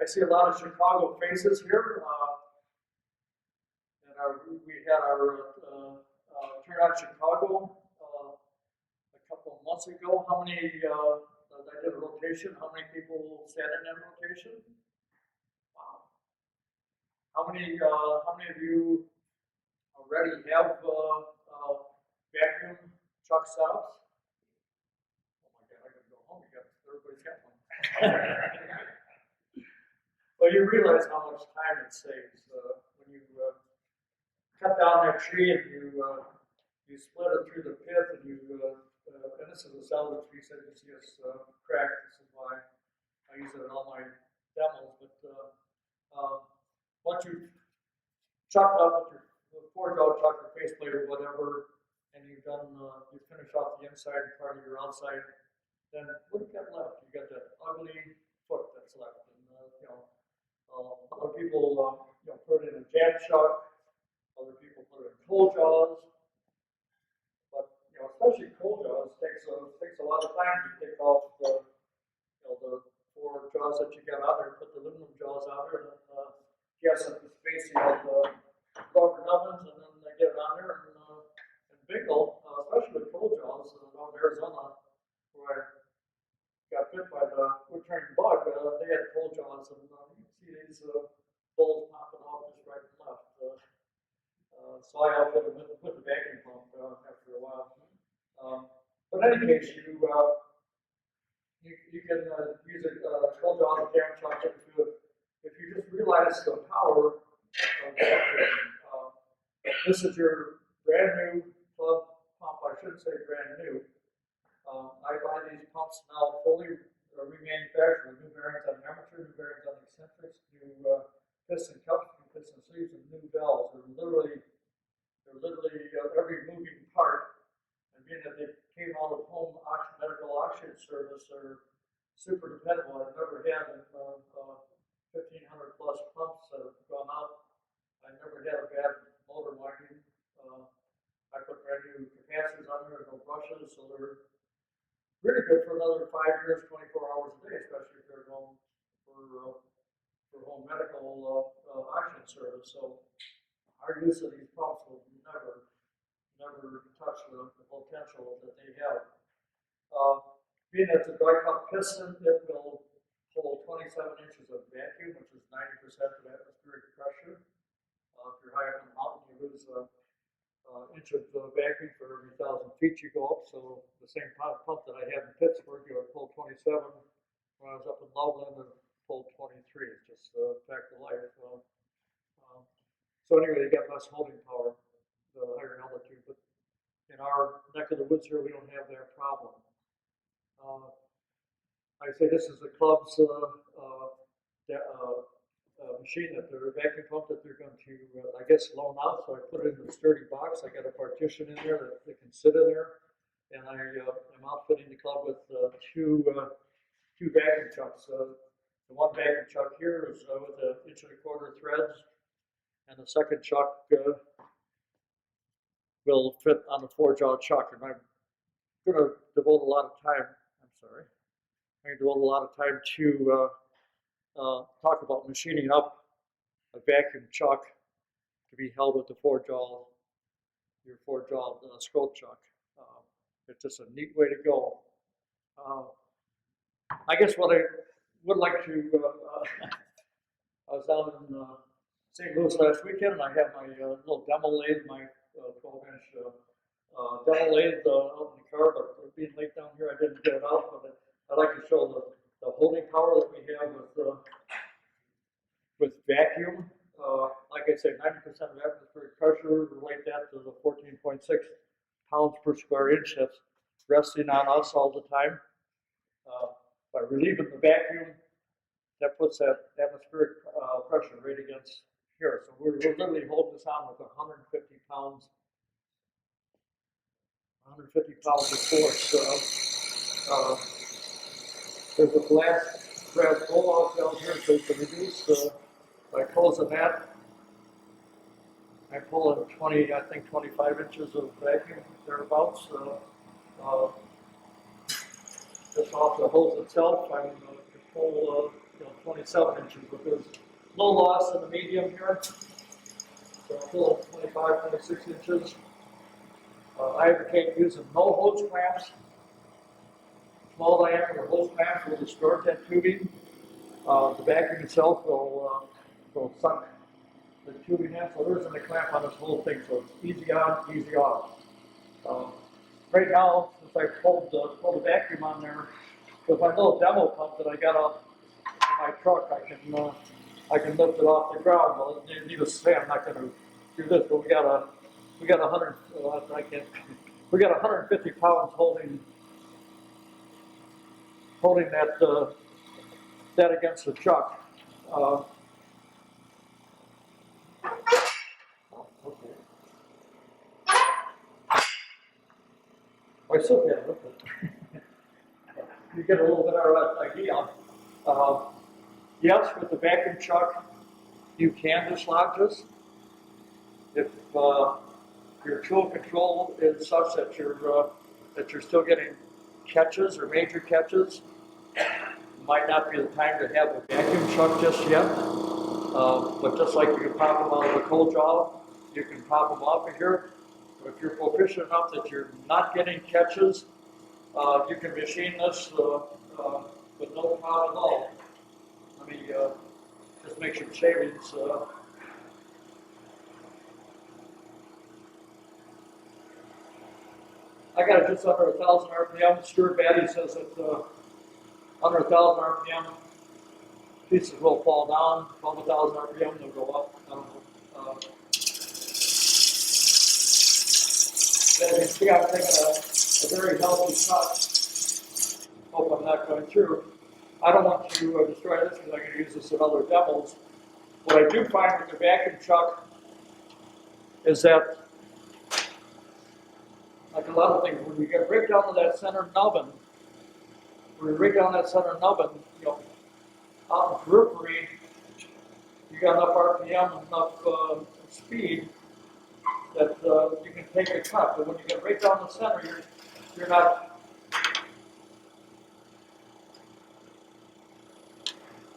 I see a lot of Chicago faces here. And we had our Turn on Chicago a couple of months ago. How many, I did a rotation, how many people sat in that rotation? Wow. How many of you already have vacuum truck setups? Oh my God, I gotta go home. Everybody's got one. Well, you realize how much time it saves when you cut down that tree and you split it through the pith and and this is a salvage piece that you see us crack. This is why I use it in all my demos. But once you chuck it up with your 4-jaw chuck or faceplate or whatever, and you've done, you finish off the inside part of your outside, then what do you got left? You got that ugly foot that's left. And other people put it in a jab chuck. Other people put it in cold jaws. But especially cold jaws takes a lot of time to take off the 4 jaws that you got out there, put the aluminum jaws out there, and then gas up the spacing of the rubber nubbins, and then they get it on there and bingle, especially with cold jaws. Out in Arizona, where I got bit by the wood-turning bug, they had cold jaws, and you can see these bowls popping off just right and left. So I outfitted with the vacuum pump after a while. But in any case, you can use a cold jaw as a jam chuck if you just realize the power of vacuum. This is your brand new club pump. I shouldn't say brand new. I buy these pumps now fully remanufactured with new bearings on the armature, new bearings on the eccentrics, new piston cups, new piston sleeves, and new valves. They're literally every moving part. And being that they came out of home medical oxygen service, are super dependable. I've never had 1,500 plus pumps that have gone out. I never had a bad motor winding. I put brand new capacitors on there, no brushes, so they're really good for another 5 years, 24 hours a day, especially if they're going for home medical oxygen service. So our use of these pumps will never touch the potential that they have. Being that it's a dry cup piston, it will hold 27 inches of vacuum, which is 90% of atmospheric pressure. If you're high up in the mountain, you lose inch of vacuum for every 1,000 feet you go up. So the same pump that I had in Pittsburgh, you would pull 27. When I was up in Loveland, I pulled 23. It's just a fact of life. So anyway, they got less holding power, the higher altitude. But in our neck of the woods here, we don't have that problem. Like I say, this is the club's machine that they're vacuum pump that they're going to, I guess, loan out. So I put it in a sturdy box. I got a partition in there that they can sit in there, and I'm outfitting the club with two vacuum chucks. The one vacuum chuck here is with 1 1/4 inch threads, and the second chuck will fit on the 4-jaw chuck. And I'm going to devote a lot of time. I'm going to devote a lot of time to talk about machining up a vacuum chuck to be held with the 4-jaw, your 4-jaw scroll chuck. It's just a neat way to go. I guess what I would like to, I was down in St. Louis last weekend, and I had my little demo lathe, my 12-inch demo lathe out in the car, but being late down here, I didn't get it out. But I'd like to show the holding power that we have with vacuum. Like I said, 90% of atmospheric pressure, relate that to the 14.6 pounds per square inch that's resting on us all the time. By relieving the vacuum, that puts that atmospheric pressure right against here. So we're literally holding this on with 150 pounds of force. There's a brass blow-off down here, so you can reduce by closing that. I'm pulling 25 inches of vacuum thereabouts. Just off the hose itself, I can pull 27 inches, but there's low loss in the medium here. So I'm pulling 25, 26 inches. I advocate using no hose clamps. Small diameter hose clamps will distort that tubing. The vacuum itself will suck the tubing in, so there isn't a clamp on this whole thing, so it's easy on, easy off. Right now, since I pulled the vacuum on there, with my little demo pump that I got off my truck, I can lift it off the ground. Well, needless to say, I'm not going to do this, but we got 150 pounds holding that against the truck. Okay. I still can't lift it. You get a little bit of an idea. Yes, with the vacuum chuck, you can dislodge this. If your tool control is such that you're still getting catches or major catches, might not be the time to have a vacuum chuck just yet. But just like you can pop them out of a cold jaw, you can pop them off of here. If you're proficient enough that you're not getting catches, you can machine this with no problem at all. Let me just make some shavings. I got it just under 1,000 RPM. Stuart Batty says that under 1,000 RPM, pieces will fall down. Above 1,000 RPM, they'll go up. I don't know. As you see, I'm taking a very healthy cut. Hope I'm not going through. I don't want to destroy this because I'm going to use this in other demos. What I do find with the vacuum chuck is that, like a lot of things, when we get right down to that center nubbin, out in periphery, you got enough RPM, enough speed that you can take a cut. But when you get right down the center, you're not.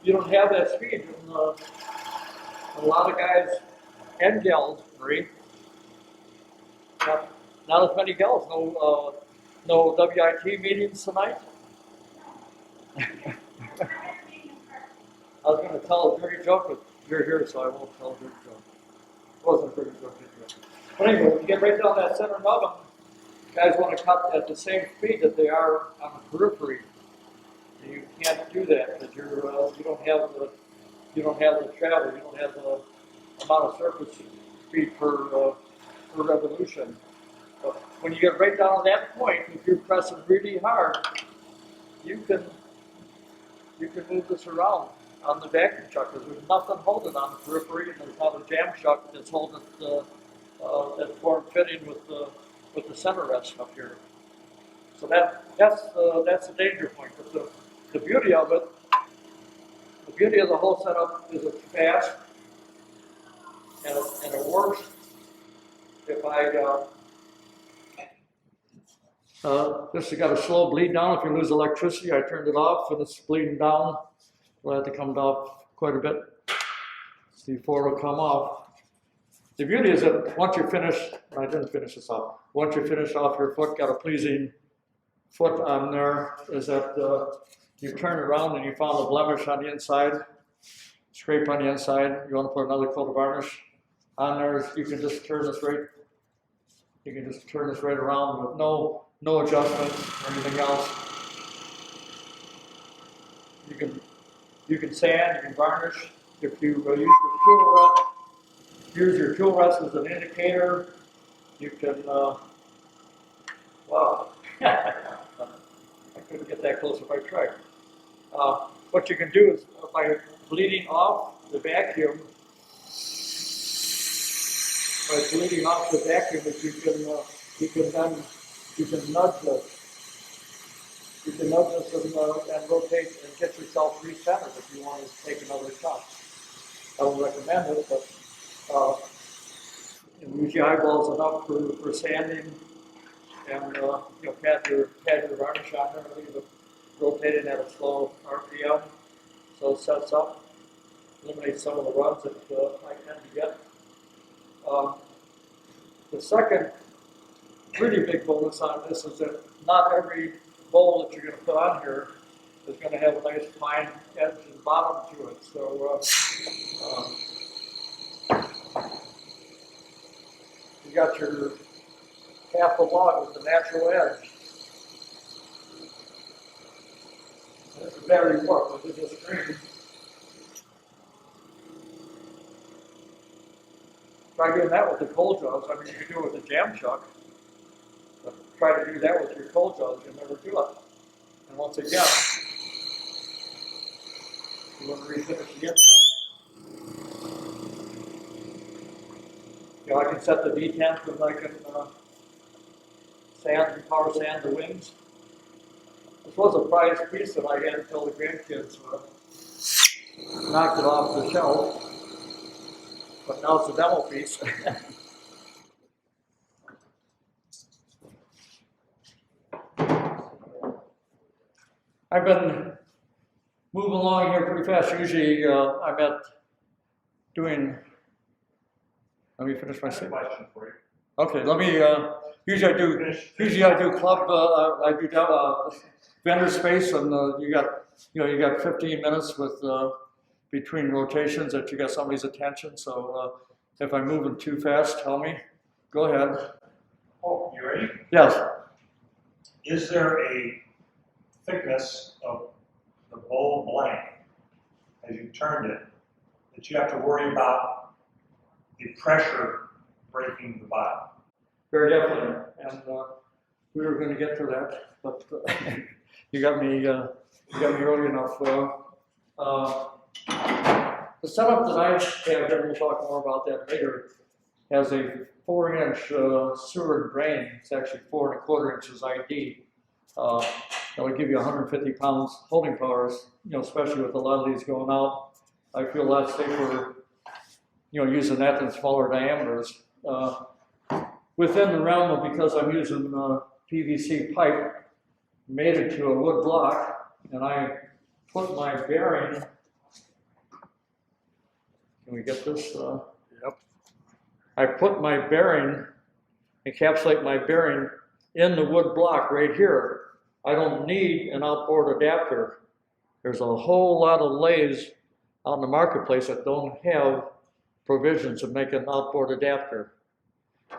You don't have that speed. And, a lot of guys and gals, Marie, not as many gals. No WIT meetings tonight. I was going to tell a dirty joke, but you're here, so I won't tell a dirty joke. It wasn't a dirty joke. But anyway, when you get right down that center nubbin, guys want to cut at the same speed that they are on the periphery. And you can't do that because you don't have the travel, you don't have the amount of surface speed per revolution. But when you get right down to that point, if you're pressing really hard, you can move this around on the vacuum chuck because there's nothing holding on the periphery, and there's not a jam chuck that's holding that form fitting with the center rest up here. So that's the danger point. But the beauty of it, the beauty of the whole setup is it's fast and it works. If this has got a slow bleed down. If you lose electricity, I turned it off and it's bleeding down. We'll have to come off quite a bit before it'll come off. The beauty is that once you finish, I didn't finish this off. Once you finish off your foot, got a pleasing foot on there, is that you turn it around and you found a blemish on the inside, scrape on the inside. You want to put another coat of varnish on there. You can just turn this right. You can just turn this right around with no adjustments or anything else. You can sand, you can varnish. If you use your tool rest as an indicator, you can. Wow, I couldn't get that close if I tried. What you can do is by bleeding off the vacuum. By bleeding off the vacuum, is you can nudge this. You can nudge this and rotate and get yourself recentered if you want to take another shot. I don't recommend it, but use your eyeballs enough for sanding, and pad your varnish on there, leave it rotating at a slow RPM, so so it sets up, eliminates some of the runs that I tend to get. The second really big bonus on this is that not every bowl that you're going to put on here is going to have a nice fine edge and bottom to it. So you got your half a log with the natural edge. That's a battery work, but it's just green. Try doing that with the cold jaws. I mean, you can do it with the jam chuck, but try to do that with your cold jaws. You'll never do it. And once again, you want to refinish the inside. You know, I can set the detent when I can sand, power sand the wings. This was a prized piece that I had until the grandkids knocked it off the shelf. But now it's a demo piece. I've been moving along here pretty fast. Usually I'm at doing, let me finish my statement. Question for you. Okay, let me, usually I do club, I do vendor space, and you got 15 minutes with between rotations that you got somebody's attention. So if I'm moving too fast, tell me. Go ahead. Oh, you ready? Yes. Is there a thickness of the bowl blank as you turned it that you have to worry about the pressure breaking the bottom? Very definitely, and we were going to get to that, but you got me early enough. The setup that I have, and we'll talk more about that later, has a 4-inch sewer drain. It's actually 4 1/4 inches ID. That would give you 150 pounds holding powers, you know, especially with a lot of these going out. I feel a lot safer, you know, using that than smaller diameters. Within the realm of, because I'm using PVC pipe mated to a wood block, and I put my bearing, can we get this? Yep. I put my bearing, encapsulate my bearing in the wood block right here. I don't need an outboard adapter. There's a whole lot of lathes out in the marketplace that don't have provisions to make an outboard adapter.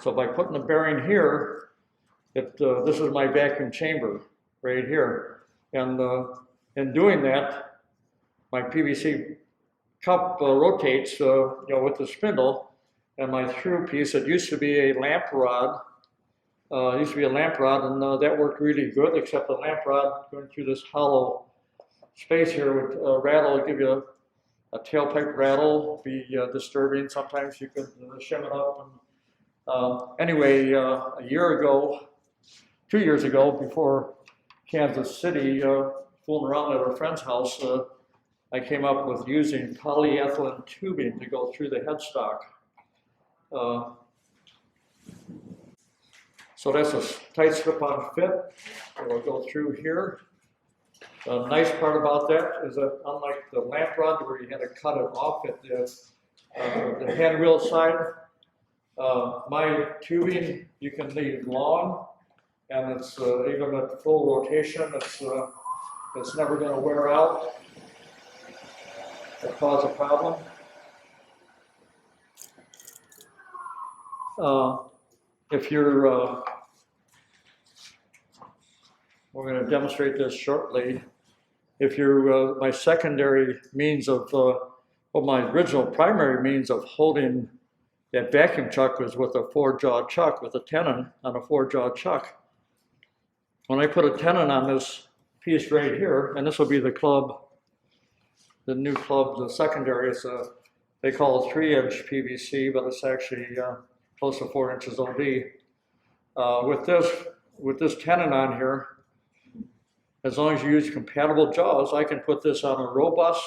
So by putting the bearing here, this is my vacuum chamber right here. And in doing that, my PVC cup rotates you know, with the spindle, and my through piece, it used to be a lamp rod, and that worked really good, except the lamp rod going through this hollow space here would rattle, give you a tailpipe rattle, be disturbing. Sometimes you could shim it up. And, anyway, a year ago, 2 years ago, before Kansas City, fooling around at a friend's house, I came up with using polyethylene tubing to go through the headstock. So that's a tight slip-on fit. It'll go through here. The nice part about that is that, unlike the lamp rod where you had to cut it off at the handwheel side, my tubing you can leave long, and it's even at full rotation, it's never going to wear out or cause a problem. If you're, we're going to demonstrate this shortly. If you're, my secondary means of, well, my original primary means of holding that vacuum chuck was with a 4-jaw chuck, with a tenon on a 4-jaw chuck. When I put a tenon on this piece right here, and this will be the club, the new club, the secondary, it's they call it 3-inch PVC, but it's actually close to 4 inches OD. With this tenon on here, as long as you use compatible jaws, I can put this on a robust,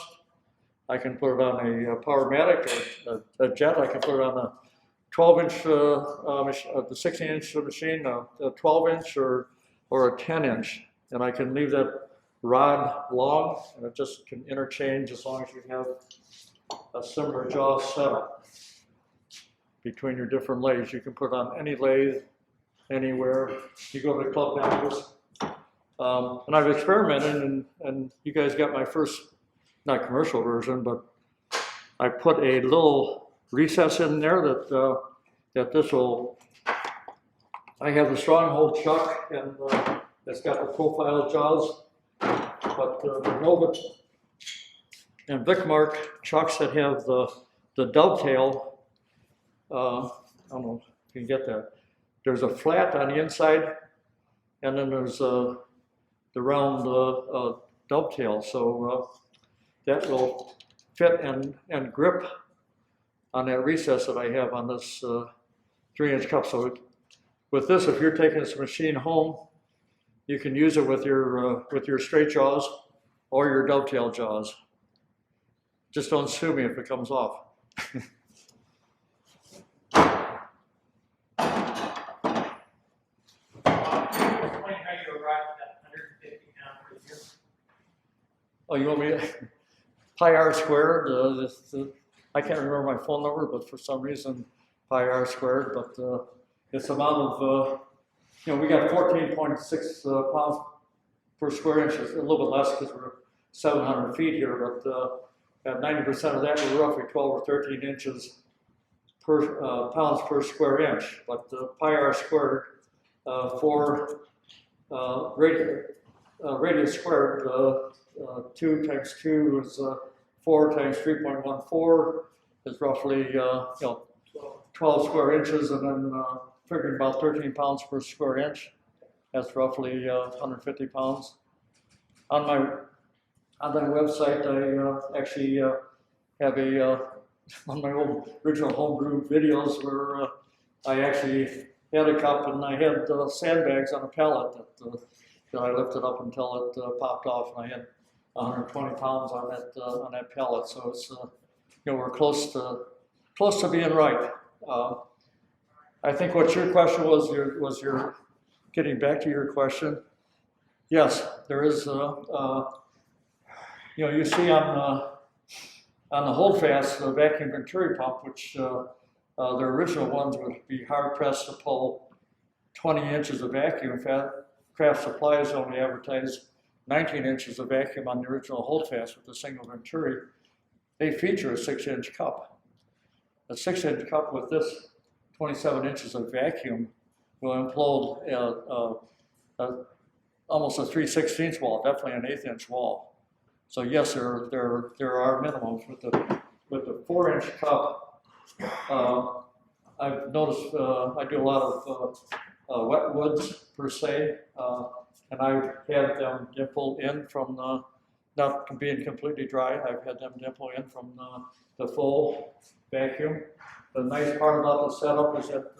I can put it on a Powermatic or a jet, I can put it on a 12-inch, the 16-inch machine, a 12-inch or a 10-inch, and I can leave that rod long, and it just can interchange as long as you have a similar jaw setup between your different lathes. You can put on any lathe, anywhere. You go to the club now, and I've experimented, and you guys got my first, not commercial version, but I put a little recess in there that this will, I have the stronghold chuck, and it's got the profile jaws, but the Novit and Vicmark chucks that have the dovetail, I don't know if you can get that. There's a flat on the inside, and then there's the round dovetail, so that will fit and grip on that recess that I have on this 3-inch cup. So with this, if you're taking this machine home, you can use it with your straight jaws or your dovetail jaws. Just don't sue me if it comes off. Oh, you want me to? Pi r squared, I can't remember my phone number, but for some reason, pi r squared, but it's amount of, we got 14.6 pounds per square inch, it's a little bit less because we're 700 feet here, but at 90% of that, we're roughly 12 or 13 inches per pounds per square inch. But pi r squared for radius squared, 2 times 2 is 4 times 3.14 is roughly 12 square inches, and then figuring about 13 pounds per square inch. That's roughly 150 pounds. On my website, I actually have one of my old original homebrew videos where I actually had a cup and I had sandbags on a pallet that I lifted up until it popped off, and I had 120 pounds on that pallet. So it's we're close to being right. I think what your question was your getting back to your question. Yes, there is. You see on the holdfast the vacuum venturi pump, which the original ones would be hard pressed to pull 20 inches of vacuum. Craft Supplies only advertised 19 inches of vacuum on the original holdfast with the single venturi. They feature a 6-inch cup. A 6-inch cup with this 27 inches of vacuum will implode almost a 3/16 wall, definitely an 1/8-inch wall. So yes, there are minimums with the 4-inch cup. I've noticed I do a lot of wet woods per se, and I've had them dimple in from not being completely dry. I've had them dimple in from the full vacuum. The nice part about the setup is that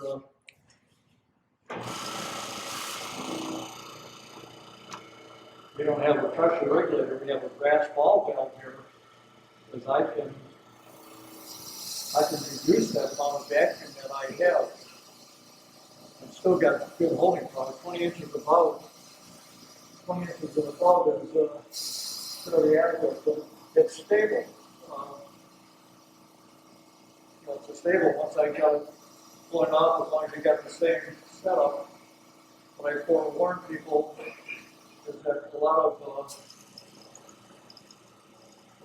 we don't have a pressure regulator. We have a brass ball valve here, because I can reduce that amount of vacuum that I have and still got good holding power. 20 inches above is fairly adequate, but it's stable. It's stable once I got it going off, as long as you got the same setup. What I forewarn people is that a lot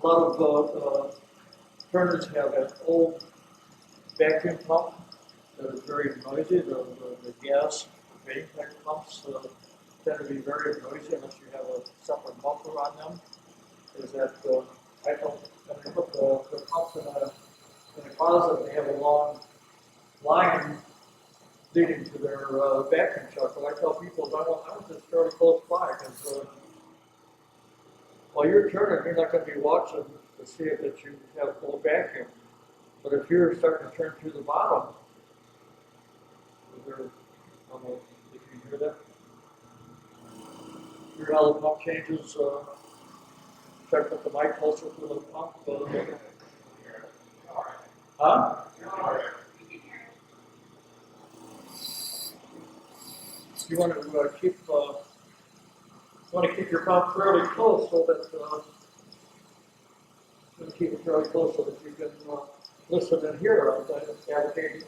of turners have an old vacuum pump that is very noisy. The gas main type pumps tend to be very noisy unless you have a separate muffler on them. Is that when they put the pumps in a closet, they have a long line leading to their vacuum chuck. But I tell people, I was just fairly close by, because while you're turning, you're not going to be watching to see if you have full vacuum. But if you're starting to turn through the bottom, I don't know if you hear that. Hear how the pump changes. Try to put the mic closer to the pump. Huh? You want to keep want to keep your pump fairly close so that keep it fairly close so that you can listen and hear. Advocate,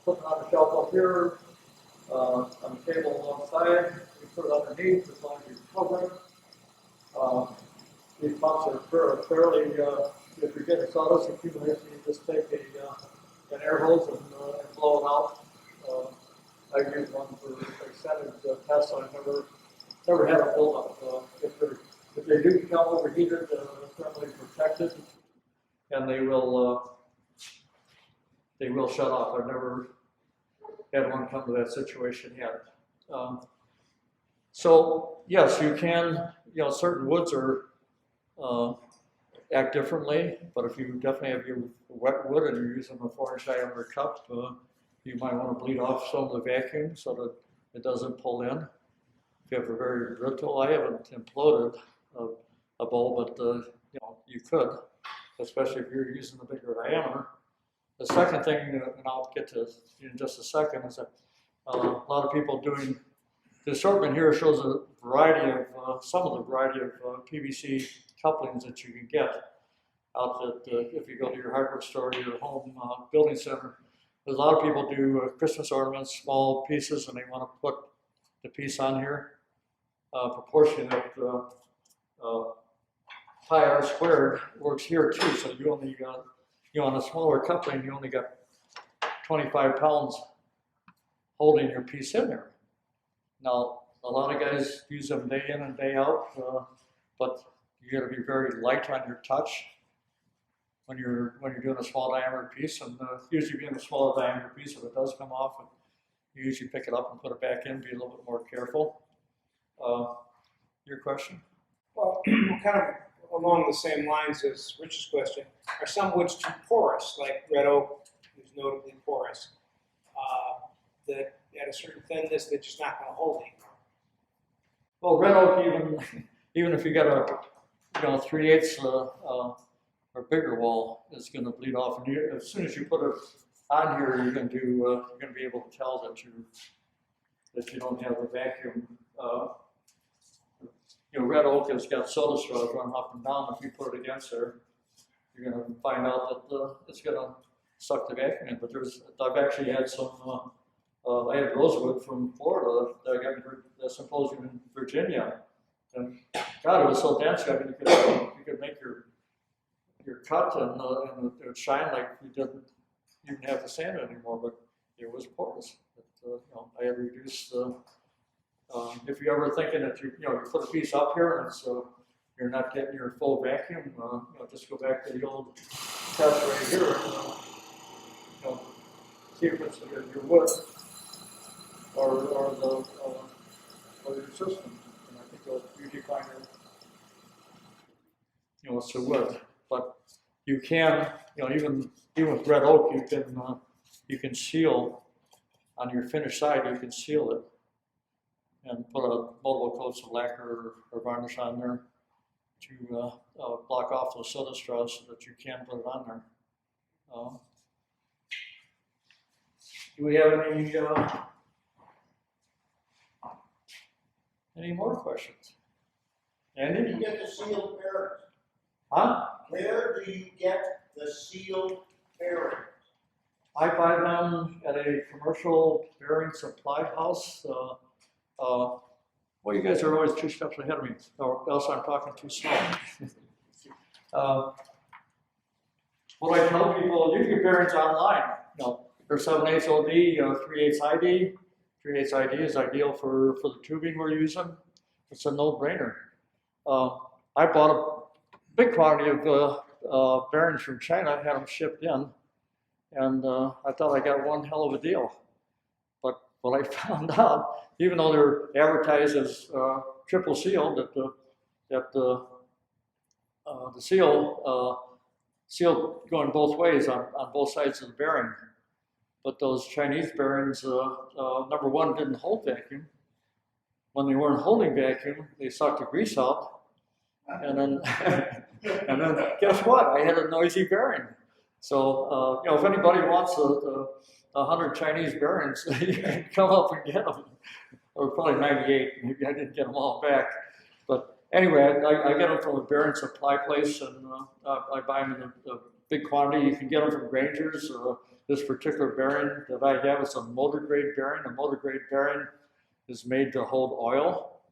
put it on the shelf up here, on the table alongside. You put it underneath as long as you cover it. These pumps are fairly, if you're getting sawdust accumulation, you just take an air hose and blow it out. I've used one for extended tests. I've never had a buildup. If they do become overheated, they're thermally protected, and they will shut off. I've never had one come to that situation yet. So yes, you can. Certain woods are act differently, but if you definitely have your wet wood and you're using a 4-inch diameter cup, you might want to bleed off some of the vacuum so that it doesn't pull in. If you have a very brittle, I haven't imploded a bowl, but you could, especially if you're using a bigger diameter. The second thing, and I'll get to in just a second, is that a lot of people doing, the assortment here shows a variety of, some of the variety of PVC couplings that you can get out that if you go to your hardware store or your home building center. There's a lot of people do Christmas ornaments, small pieces, and they want to put the piece on here. Proportionate pi r squared works here too, so you only got, on a smaller coupling, you only got 25 pounds holding your piece in there. Now, a lot of guys use them day in and day out, but you got to be very light on your touch when you're doing a small diameter piece. And usually, being a smaller diameter piece, if it does come off, you usually pick it up and put it back in. Be a little bit more careful. Your question? Well, kind of along the same lines as Rich's question, are some woods too porous, like red oak is notably porous, that at a certain thinness they're just not going to hold anymore? Well, red oak, even if you got a 3/8 or bigger wall, is going to bleed off. And as soon as you put it on here, you're going to be able to tell that you don't have the vacuum. Red oak has got soda straws running up and down. If you put it against there, you're going to find out that it's going to suck the vacuum in. But I've actually had some. I had rosewood from Florida that I got a symposium in Virginia, and God, it was so dense. I mean, you could make your cut and it would shine like you didn't even have to sand it anymore. But it was porous. I had reduced. If you're ever thinking that you put a piece up here and you're not getting your full vacuum, just go back to the old test right here. See if it's your wood or your system. And I think you'll usually find it's the wood. But you can, even with red oak, you can seal on your finished side. You can seal it and put multiple coats of lacquer or varnish on there to block off those soda straws so that you can put it on there. Do we have any more questions? Where do Andy? you get the sealed bearings? Huh? Where do you get the sealed bearings? I buy them at a commercial bearing supply house. Well, you guys are always 2 steps ahead of me, or else I'm talking too slow. What I tell people, you can get bearings online. They're 7/8 OD, 3/8 ID. 3/8 ID is ideal for the tubing we're using. It's a no-brainer. I bought a big quantity of bearings from China, had them shipped in, and I thought I got one hell of a deal. But what I found out, even though they're advertised as triple sealed, that the seal going both ways on both sides of the bearing. But those Chinese bearings, number one, didn't hold vacuum. When they weren't holding vacuum, they sucked the grease out. And then, and then guess what? I had a noisy bearing. So, if anybody wants 100 Chinese bearings, you can come up and get them. Or probably 98, maybe I didn't get them all back. But anyway, I get them from a bearing supply place, and I buy them in a big quantity. You can get them from Granger's. This particular bearing that I have is a motor grade bearing. A motor grade bearing is made to hold oil,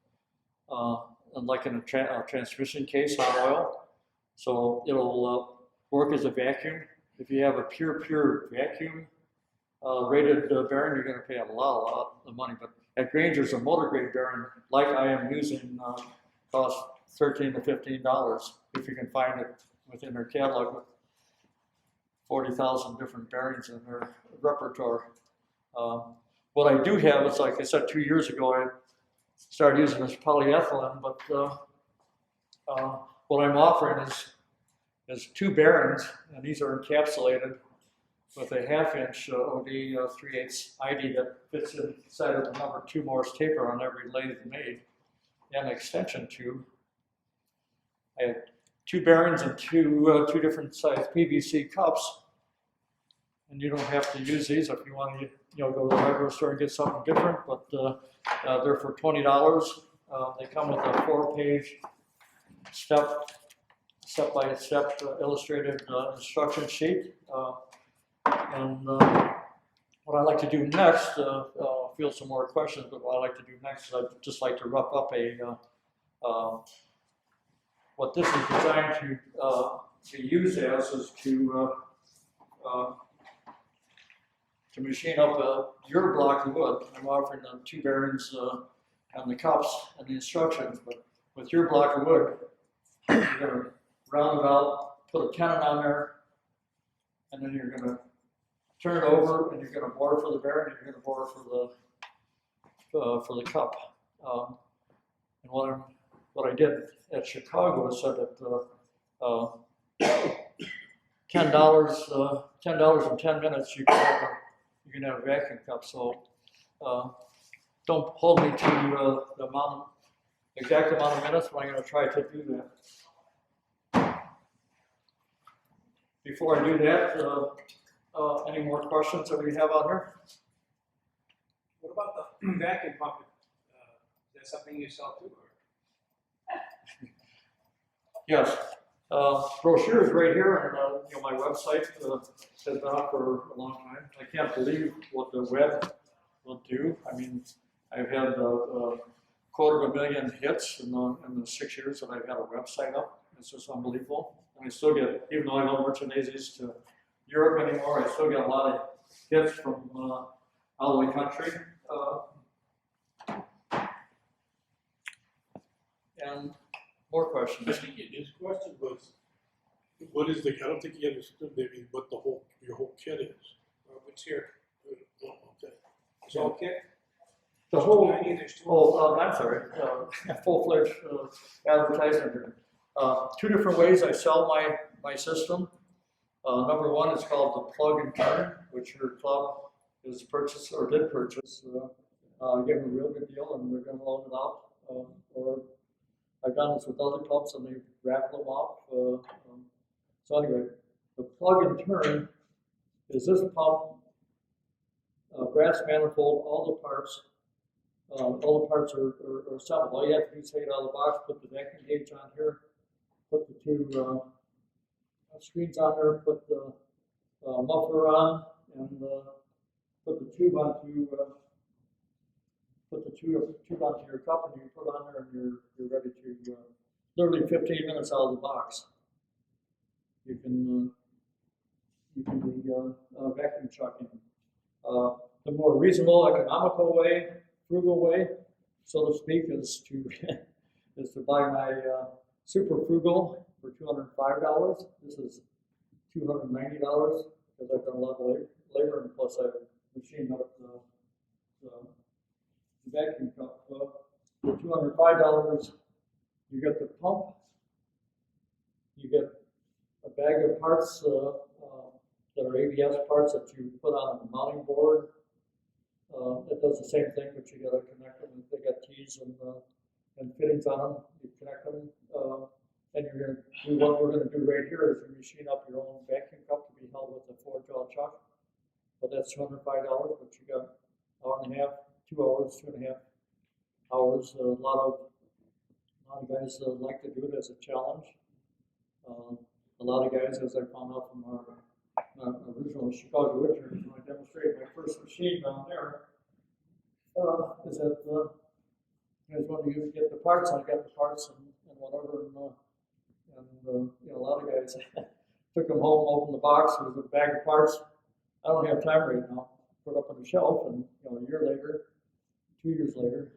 like in a transmission case, hot oil. So it'll work as a vacuum. If you have a pure vacuum rated bearing, you're going to pay a lot of money. But at Granger's, a motor grade bearing, like I am using, costs $13 to $15 if you can find it within their catalog with 40,000 different bearings in their repertoire. What I do have is, like I said, 2 years ago, I started using this polyethylene, but what I'm offering is 2 bearings, and these are encapsulated with a 1/2-inch OD 3/8 ID that fits inside of the number 2 Morse taper on every lathe made, and an extension tube. I have 2 bearings and two different size PVC cups, and you don't have to use these if you want to, go to the hardware store and get something different. But they're for $20. They come with a 4-page step-by-step illustrated instruction sheet. And what I like to do next, field some more questions, but what I like to do next is I'd just like to rough up what this is designed to be used as is to machine up your block of wood. I'm offering the 2 bearings and the cups and the instructions, but with your block of wood, you're going to round it out, put a tenon on there, and then you're going to turn it over, and you're going to bore for the bearing, and you're going to bore for the cup. And what I did at Chicago is said that $10 in 10 minutes you can have a vacuum cup. So don't hold me to the exact amount of minutes, but I'm going to try to do that. Before I do that, any more questions that we have out here? What about the vacuum pump? Is that something you sell too? Or? Yes. Brochure is right here, and my website has been up for a long time. I can't believe what the web will do. I mean, I've had 250,000 hits in the 6 years that I've had a website up. It's just unbelievable. And I still get, even though I don't merchandise these to Europe anymore, I still get a lot of hits from out of the country. And more questions. I think his question was, what is I don't think he understood maybe what your whole kit is. What's here? Oh, okay. Is all kit? The whole, There's 2. I'm sorry, full-fledged advertisement here. 2 different ways I sell my system. Number 1 is called the plug and turn, which your club is purchased or did purchase. Give them a real good deal, and they're going to loan it out. Or I've done this with other clubs, and they raffle them off. So anyway, the plug and turn is this pump, brass manifold, all the parts are assembled. All you have to do is take it out of the box, put the vacuum gauge on here, put the 2 screens on there, put the muffler on, and put the tube onto your cup, and you put it on there, and you're ready to literally 15 minutes out of the box. You can be vacuum chucking. The more reasonable, economical way, frugal way, so to speak, is to buy my Super Frugal for $205. This is $290 because I've done a lot of labor, and plus I've machined up the vacuum cup. For $205, you get the pump, you get a bag of parts that are ABS parts that you put on the mounting board. It does the same thing, but you got to connect them. They got T's and fittings on them. You connect them, and you're going to do what we're going to do right here is you machine up your own vacuum cup to be held with a 4-jaw chuck. But that's $205. But you got an hour and a half, 2 hours, 2.5 hours. A lot lot of guys like to do it as a challenge. A lot of guys, as I found out from our original Chicago Woodturners, when I demonstrated my first machine down there, is that guys wanted to get the parts, and I got the parts and whatever, and you know, a lot of guys took them home, opened the box, there was a bag of parts. I don't have time right now. Put up on the shelf, and you know, a year later, 2 years later,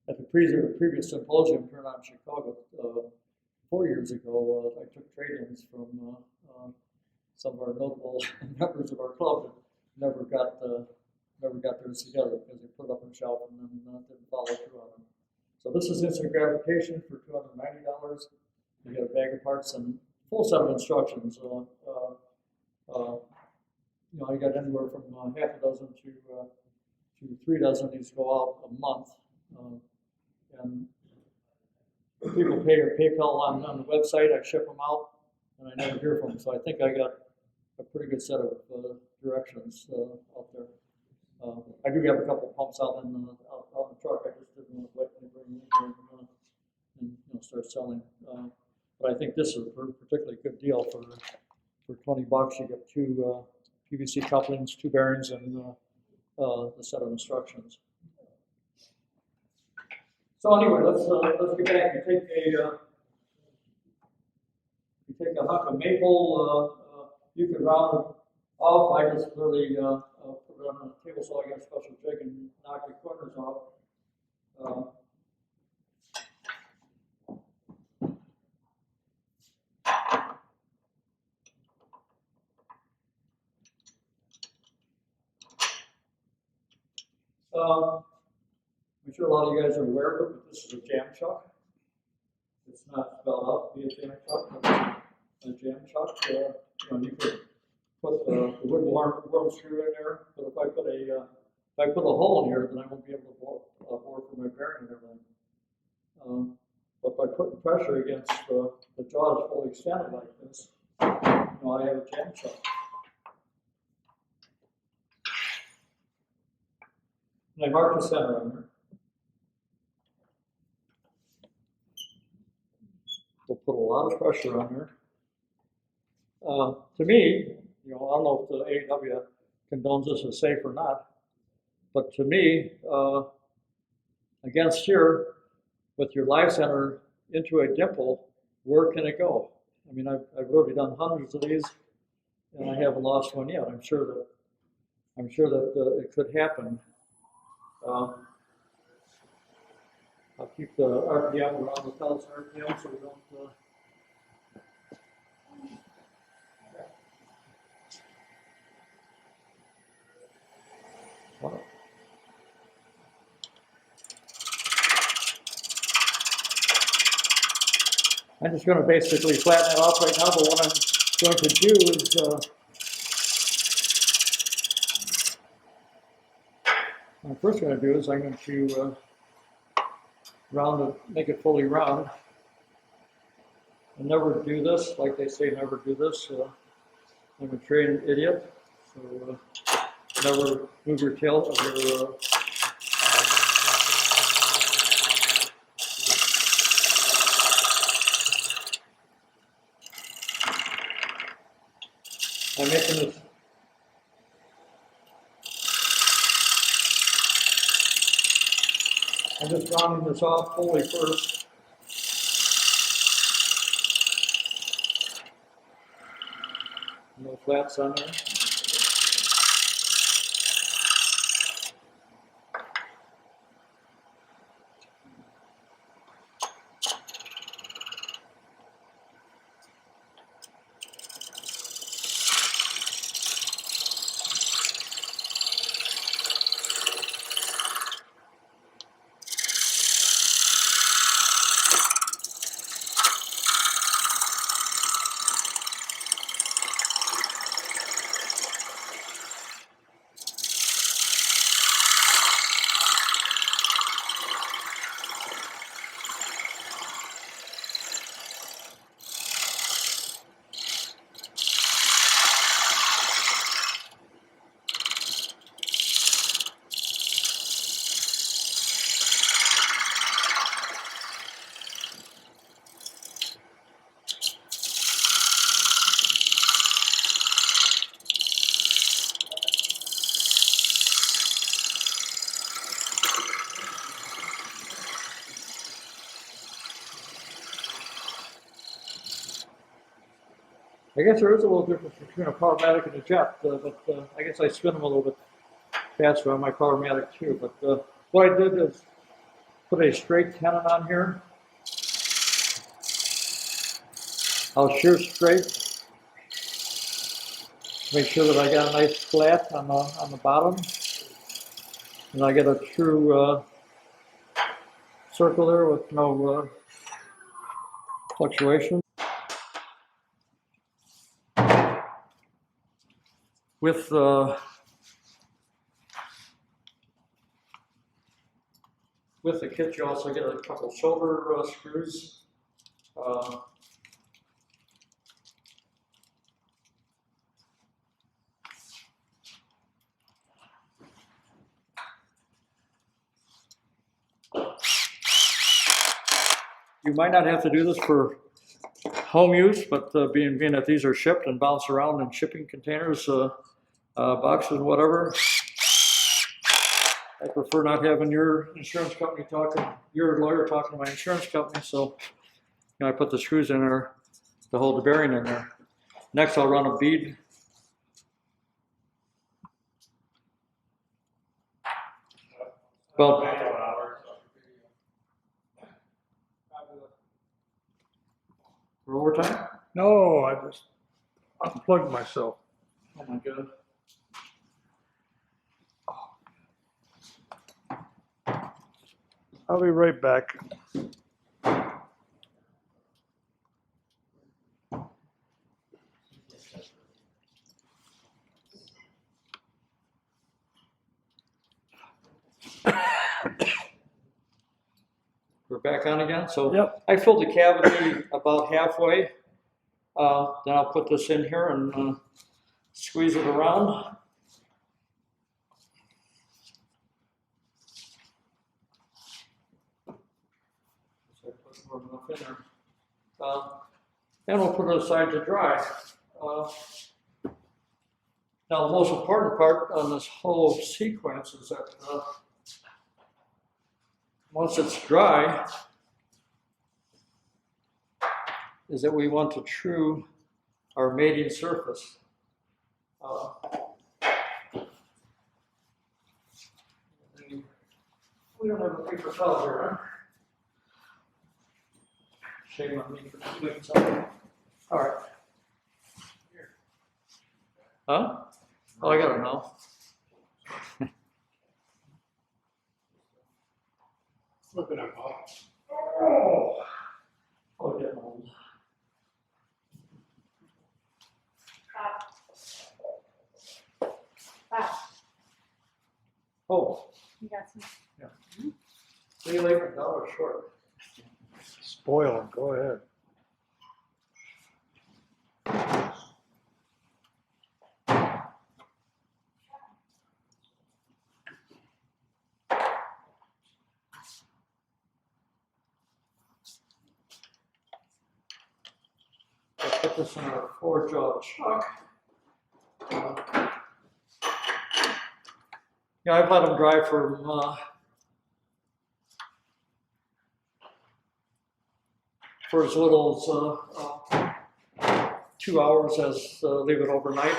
at the previous symposium turned on in Chicago 4 years ago, I took trade-ins from some of our notable members of our club that never got theirs together because they put it up on the shelf and then didn't follow through on them. So this is instant gratification for $290. You get a bag of parts and full set of instructions. You know, I got anywhere from half a dozen to 3 dozen. These go out a month, and people pay or PayPal on the website. I ship them out, and I never hear from them. So I think I got a pretty good set of directions out there. I do have a couple pumps out in the truck. I just didn't want to wait and bring them in and you know, start selling. But I think this is a particularly good deal for $20. You get 2 PVC couplings, 2 bearings, and the set of instructions. So anyway, let's get back. You take a hunk of maple. You can round it off. I just literally put it on the table so I got a special jig and knock the corners off. I'm sure a lot of you guys are aware of it, but this is a jam chuck. It's not spelled out to be a jam chuck, but it's a jam chuck. You know, you could put the wood worm screw in there, but if I put a hole in here, then I won't be able to bore for my bearing and everything. But by putting pressure against the jaw is fully extended like this, you know, I have a jam chuck. And I mark the center on there. We'll put a lot of pressure on there. To me, you know, I don't know if the AEW condones this as safe or not, but to me, against here, with your live center into a dimple, where can it go? I mean, I've already done hundreds of these, and I haven't lost one yet. I'm sure that it could happen. I'll keep the RPM around the 1,000 RPM so we don't. Wow. I'm just going to basically flatten it off right now, but what I'm going to do is what I'm first going to do is I'm going to round it, make it fully round. And never do this, like they say, never do this. I'm a trained idiot, so never move your tail of your. I'm making this. I'm just rounding this off fully first. No flats on there. I guess there is a little difference between a Powermatic and a jet, but I guess I spin them a little bit faster on my Powermatic too. But what I did is put a straight tenon on here. I'll shear straight. Make sure that I got a nice flat on the bottom, and I get a true circle there with no fluctuation. With the kit, you also get a couple shoulder screws. You might not have to do this for home use, but being that these are shipped and bounce around in shipping containers, boxes, whatever, I prefer not having your insurance company your lawyer talking to my insurance company. So, I put the screws in there to hold the bearing in there. Next, I'll run a bead. Well, for overtime? No, I just unplugged myself. Oh my God. I'll be right back. We're back on again. So Yep. I filled the cavity about halfway. Then I'll put this in here and squeeze it around. So I put more enough in there. And we'll put it aside to dry. Now the most important part on this whole sequence is that once it's dry, is that we want to true our mating surface. We don't have a paper towel here, huh? Shame on me for doing something. All right. Huh? Oh, I got it now. Flipping it off. Oh, getting old. Wow, Oh, you got some. see you later. No, we're short. Spoil them, go ahead. I'll put this in our 4-jaw chuck. Yeah, I've let them dry for as little as 2 hours as leave it overnight.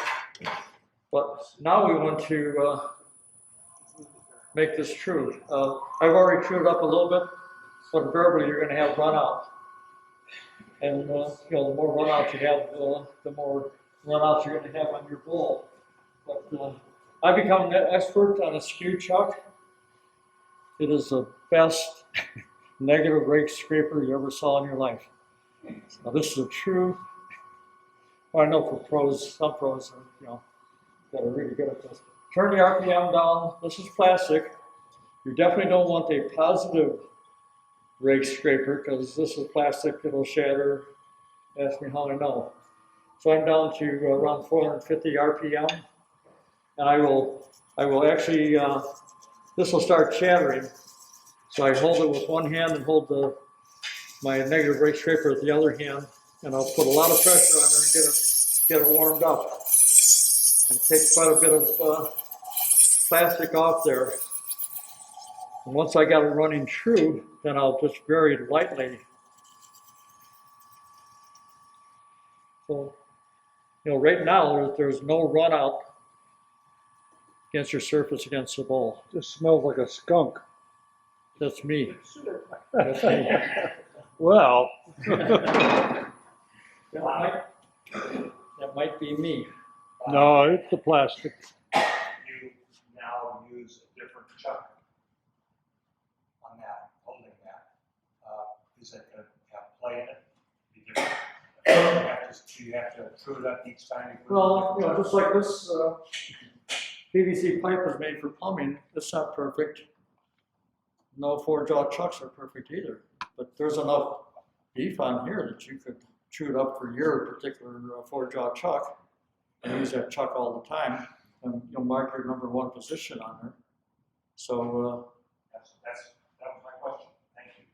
But now we want to make this true. I've already trued up a little bit, but invariably you're going to have run out. And the more run out you have, the more run outs you're going to have on your bowl. But I've become an expert on a skew chuck. It is the best negative rake scraper you ever saw in your life. Now this is a true, well, I know for pros, some pros are, that are really good at this. Turn the RPM down. This is plastic. You definitely don't want a positive rake scraper because this is plastic, it'll shatter. Ask me how I know. So I'm down to around 450 RPM, and I will actually, this will start shattering. So I hold it with one hand and hold my negative rake scraper with the other hand, and I'll put a lot of pressure on there and get it warmed up, and take quite a bit of plastic off there. And once I got it running true, then I'll just very lightly. So you know, right now, there's no run out against your surface against the bowl. Just smells like a skunk. That's me. That's me. Well, That might be me. no, it's the plastic. You now use a different chuck on that, holding that. Is that going to have play in it? Be different? Do you have to true it up each time you put it in? Well, you know, just like this PVC pipe is made for plumbing, it's not perfect. No four-jaw chucks are perfect either, but there's enough beef on here that you could chew it up for your particular four-jaw chuck and use that chuck all the time, and you'll mark your number one position on there. So, That was my question. Thank you.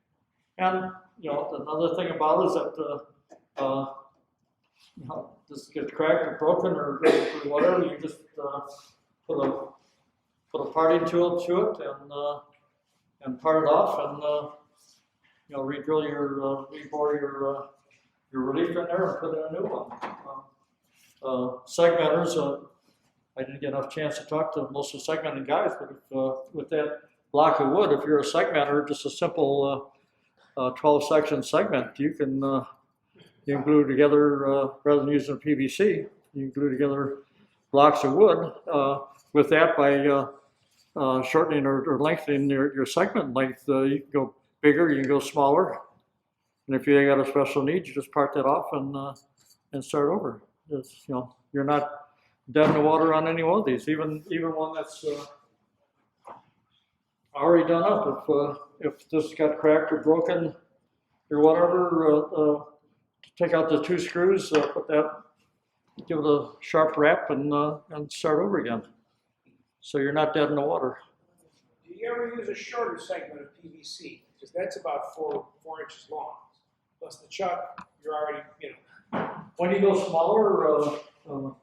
and you know, another thing about it is that you know, this gets cracked or broken or whatever, you just put a parting tool to it and part it off and you know, re-drill your rebore your relief in there and put in a new one. Segmenters, I didn't get enough chance to talk to most of the segmenting guys, but if, with that block of wood, if you're a segmenter, just a simple 12-section segment, you can glue together, rather than using PVC, you can glue together blocks of wood. With that, by shortening or lengthening your segment length, you can go bigger, you can go smaller. And if you got a special need, you just part that off and start over. It's, you know, you're not dead in the water on any one of these, even one that's already done up. If this got cracked or broken or whatever, take out the two screws, put that, give it a sharp wrap, and start over again. So you're not dead in the water. Do you ever use a shorter segment of PVC? Because that's about four inches long. Plus the chuck, you're already, you know. When you go smaller, you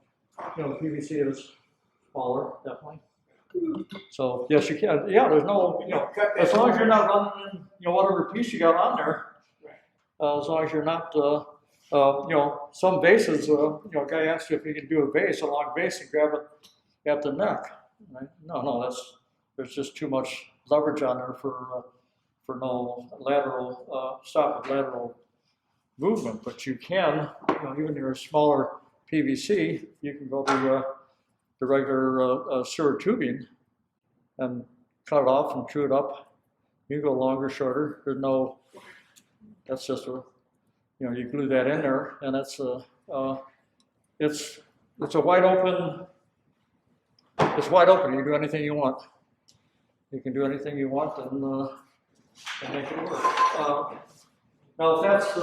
know, PVC is smaller, definitely. So yes, you can. Yeah, there's no, you know, as long as you're not running, you know, whatever piece you got on there. As long as you're not, you know, some vases, you know, a guy asked you if you can do a vase, a long vase, and grab it at the neck. Right? No, there's just too much leverage on there for no lateral, stop of lateral movement. But you can, you know, even your smaller PVC, you can go to the regular sewer tubing and cut it off and chew it up. You can go longer, shorter. There's no, that's just a, you know, you glue that in there, and it's a wide open. It's wide open. You can do anything you want. You can do anything you want and make it work. Now, if that's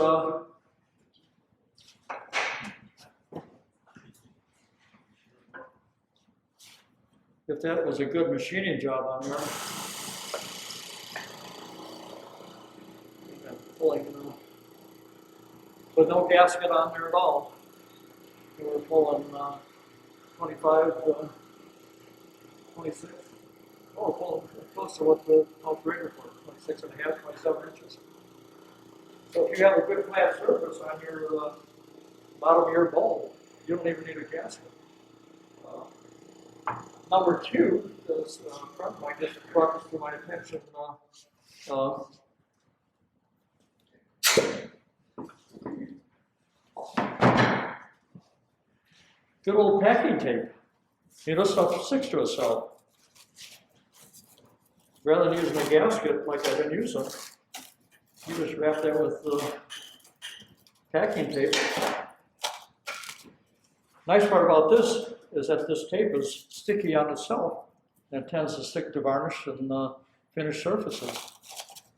if that was a good machining job on there, pulling, with no gasket on there at all, we were pulling 25, 26. Oh, pulling close to what the outrigger for, 26 and a half, 27 inches. So if you have a good flat surface on your bottom of your bowl, you don't even need a gasket. Number two, this front mic just brought this to my attention. Good old packing tape. You know, this stuff sticks to itself. Rather than using a gasket like I've been using, you just wrap that with packing tape. Nice part about this is that this tape is sticky on itself and it tends to stick to varnish and finished surfaces.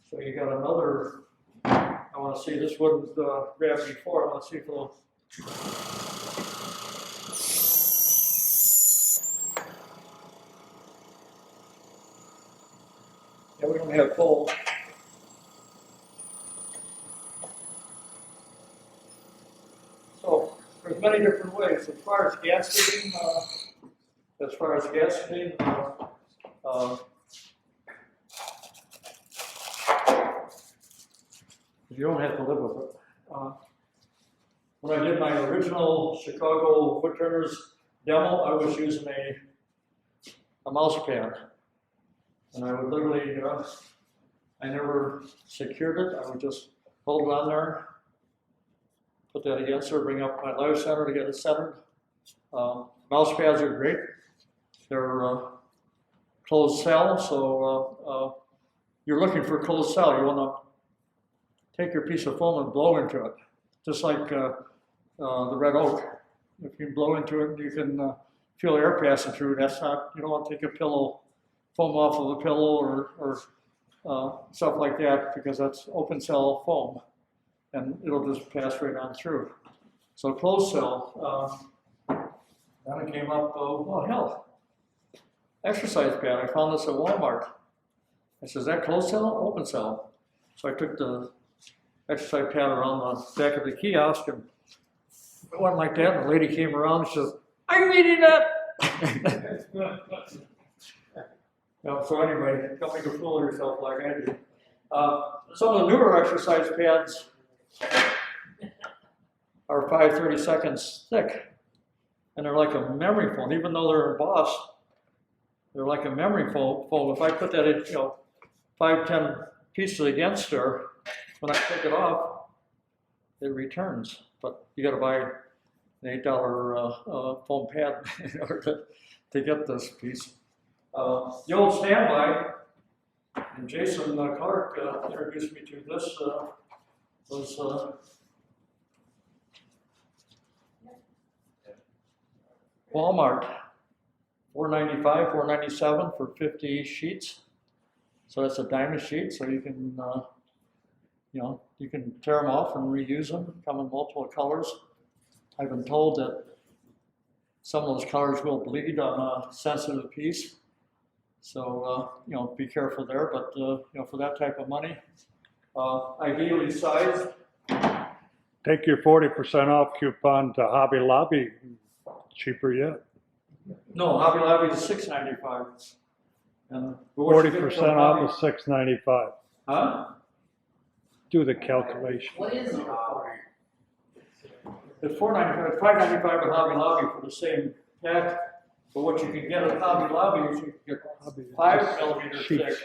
So you got another, I want to see, this wouldn't grab before, I want to see if it'll, yeah, we don't have full. So there's many different ways. As far as gasketing, you don't have to live with it. when I did my original Chicago Woodturners demo, I was using a mouse pad. And I would literally, I never secured it. I would just hold it on there, put that against her, bring up my lathe center to get it centered. Mouse pads are great. They're closed cell, so you're looking for closed cell. You want to take your piece of foam and blow into it, just like the red oak. If you blow into it, you can feel air passing through. That's not, you don't want to take a pillow, foam off of a pillow or stuff like that, because that's open cell foam, and it'll just pass right on through. So closed cell, then it came up, well, hell, exercise pad. I found this at Walmart. I said, is that closed cell? Open cell. So I took the exercise pad around the back of the kiosk, and it went like that, and the lady came around and she says, I'm reading it. So anyway, don't make a fool of yourself like I do. Some of the newer exercise pads are 5/32 thick, and they're like a memory foam. Even though they're embossed, they're like a memory foam. If I put that in, 5-10 pieces against her, when I take it off, it returns. But you got to buy an $8 foam pad in order to get this piece. The old standby, and Jason Clark introduced me to this, was Walmart, $4.95, $4.97 for 50 sheets. So that's a diamond sheet, so you can, you can tear them off and reuse them, come in multiple colors. I've been told that some of those colors will bleed on a sensitive piece. So, be careful there, but, for that type of money, ideally sized. Take your 40% off coupon to Hobby Lobby, cheaper yet. No, Hobby Lobby is $6.95. And 40% off is $6.95. Huh? Do the calculation. What is it? It's $4.95, it's $5.95 at Hobby Lobby for the same pack. But what you can get at Hobby Lobby is you can get 5mm thick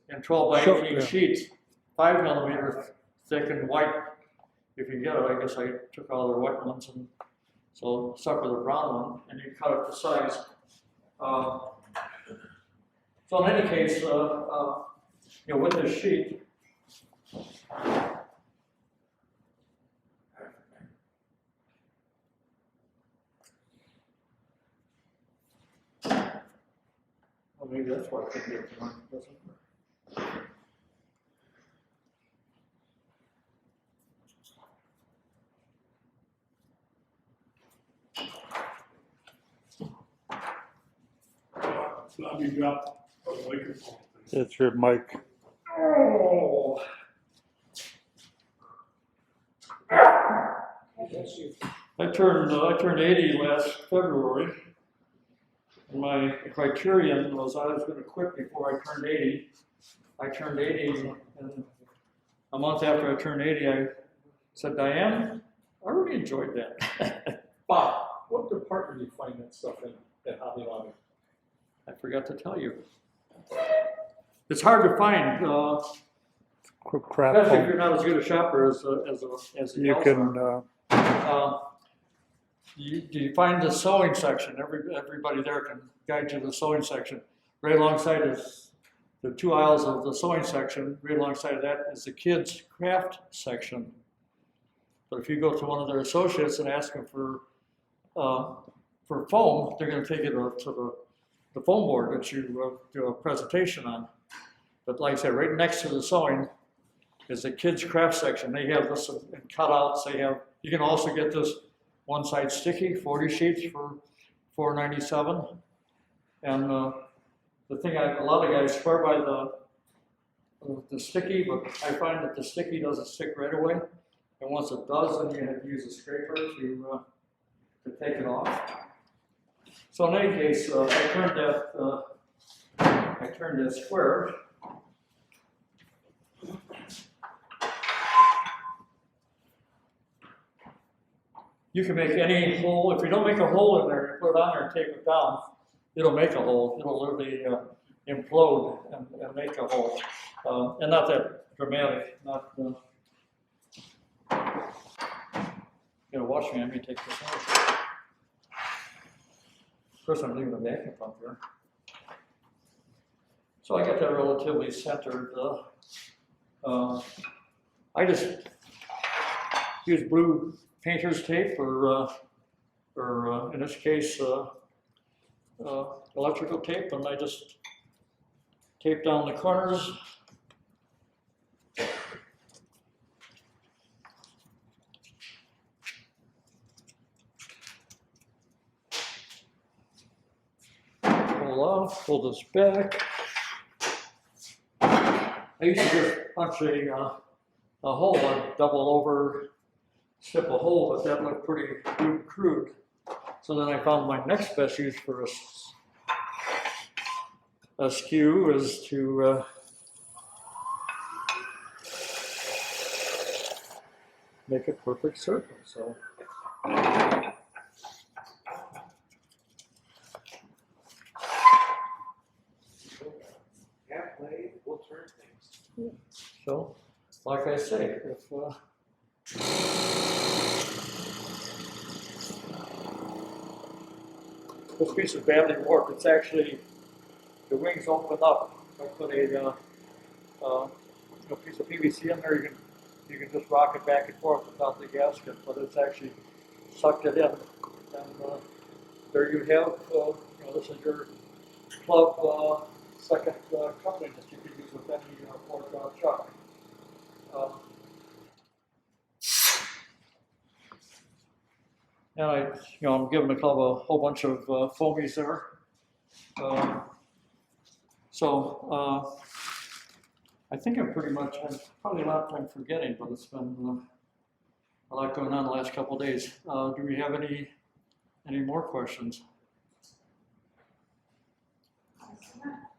and 12 by 18 sheets. 5mm thick and white. If you get it, I guess I took all the white ones and so stuck with a brown one, and you cut it to size. So in any case, with this sheet, well, maybe that's why I couldn't get it to run, doesn't it? Bobby dropped the microphone. It's your mic. Oh. I turned 80 last February. And my criterion was I was going to quit before I turned 80. I turned 80, and a month after I turned 80, I said, Diane, I really enjoyed that. Bob, what department do you find that stuff in at Hobby Lobby? I forgot to tell you. It's hard to find, Crap. especially if you're not as good a shopper as You can, you find the sewing section. Everybody there can guide you to the sewing section. Right alongside is the 2 aisles of the sewing section. Right alongside of that is the kids' craft section. But if you go to one of their associates and ask them for foam, they're going to take you to the foam board that you do a presentation on. But like I said, right next to the sewing is the kids' craft section. They have this in cutouts. You can also get this one side sticky, 40 sheets for $4.97. And the thing, a lot of guys swear by the sticky, but I find that the sticky doesn't stick right away. And once it does, then you have to use a scraper to take it off. So in any case, I turned that square. you can make any hole. If you don't make a hole in there, you put it on there and tape it down, it'll make a hole. It'll literally implode and make a hole. And not that dramatic. Not. Watch me. I may take this out. First, I'm leaving the vacuum pump here. So I got that relatively centered. I just use blue painter's tape or in this case, electrical tape, and I just tape down the corners. Pull off, pull this back. I used to just punch a hole and double over, snip a hole, but that looked pretty crude. So then I found my next best use for a skew is to make a perfect circle. So. We'll turn things. So, like I say, if this piece is badly warped, it's actually, the wings open up. I put a piece of PVC in there, you can just rock it back and forth without the gasket, but it's actually sucked it in. And there you have, this is your club second coupling that you can use with any four-jaw chuck. And I'm giving the club a whole bunch of foamies there. I think I'm probably a lot I'm forgetting, but it's been a lot going on the last couple of days. Do we have any more questions? Excellent.